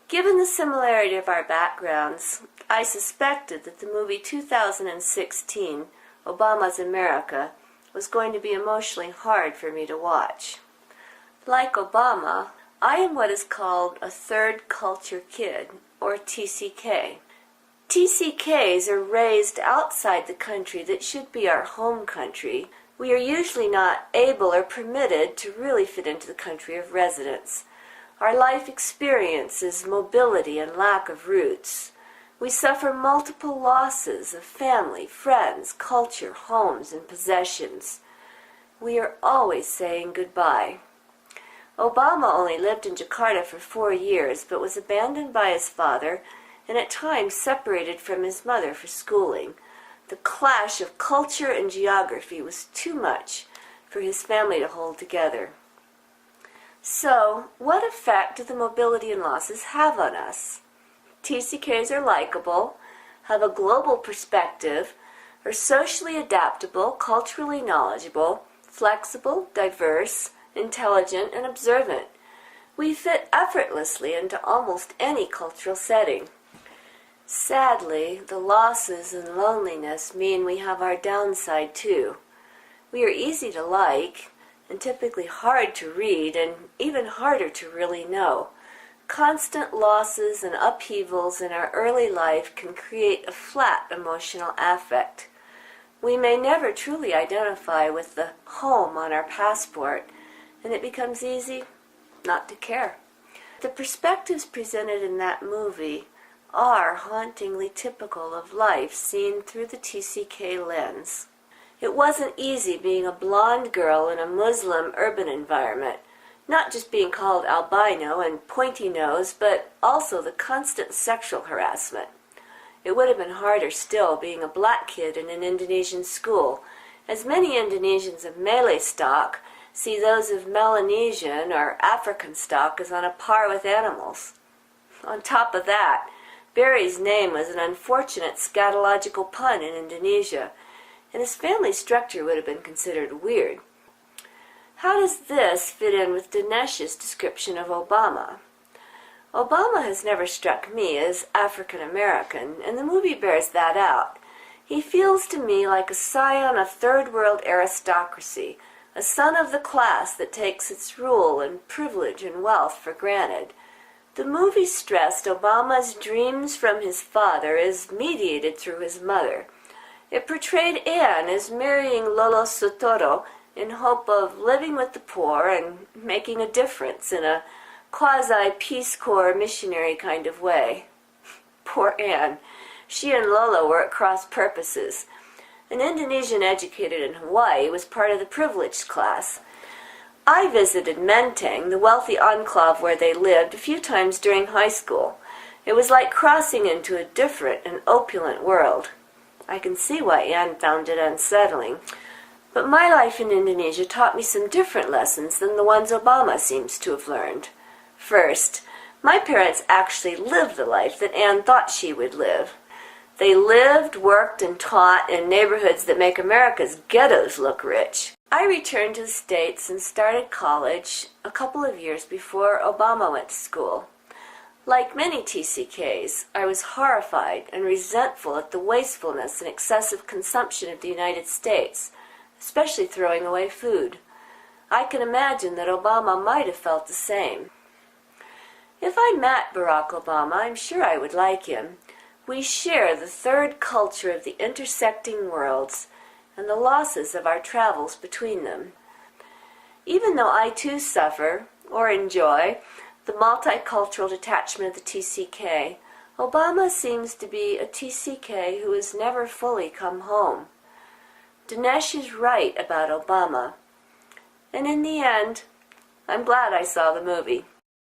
Given the similarity of our backgrounds, I suspected that the movie 2016, Obama's America, was going to be emotionally hard for me to watch. Like Obama, I am what is called a third culture kid, or TCK. TCKs are raised outside the country that should be our home country. We are usually not able or permitted to really fit into the country of residence. Our life experiences mobility and lack of roots. We suffer multiple losses of family, friends, culture, homes, and possessions. We are always saying goodbye. Obama only lived in Jakarta for 4 years, but was abandoned by his father and at times separated from his mother for schooling. The clash of culture and geography was too much for his family to hold together. So, what effect do the mobility and losses have on us? TCKs are likable, have a global perspective, are socially adaptable, culturally knowledgeable, flexible, diverse, intelligent, and observant. We fit effortlessly into almost any cultural setting. Sadly, the losses and loneliness mean we have our downside too. We are easy to like, and typically hard to read, and even harder to really know. Constant losses and upheavals in our early life can create a flat emotional affect. We may never truly identify with the home on our passport, and it becomes easy not to care. The perspectives presented in that movie are hauntingly typical of life seen through the TCK lens. It wasn't easy being a blonde girl in a Muslim urban environment, not just being called albino and pointy nose, but also the constant sexual harassment. It would have been harder still being a black kid in an Indonesian school, as many Indonesians of Malay stock see those of Melanesian or African stock as on a par with animals. On top of that, Barry's name was an unfortunate scatological pun in Indonesia, and his family structure would have been considered weird. How does this fit in with Dinesh's description of Obama? Obama has never struck me as African American, and the movie bears that out. He feels to me like a scion of third world aristocracy, a son of the class that takes its rule and privilege and wealth for granted. The movie stressed Obama's dreams from his father as mediated through his mother. It portrayed Anne as marrying Lolo Sotoro in hope of living with the poor and making a difference in a quasi-Peace Corps missionary kind of way. Poor Anne. She and Lolo were at cross purposes. An Indonesian educated in Hawaii was part of the privileged class. I visited Menteng, the wealthy enclave where they lived, a few times during high school. It was like crossing into a different and opulent world. I can see why Anne found it unsettling. But my life in Indonesia taught me some different lessons than the ones Obama seems to have learned. First, my parents actually lived the life that Anne thought she would live. They lived, worked, and taught in neighborhoods that make America's ghettos look rich. I returned to the States and started college a couple of years before Obama went to school. Like many TCKs, I was horrified and resentful at the wastefulness and excessive consumption of the United States, especially throwing away food. I can imagine that Obama might have felt the same. If I met Barack Obama, I'm sure I would like him. We share the third culture of the intersecting worlds and the losses of our travels between them. Even though I too suffer, or enjoy, the multicultural detachment of the TCK, Obama seems to be a TCK who has never fully come home. Dinesh is right about Obama, and in the end, I'm glad I saw the movie.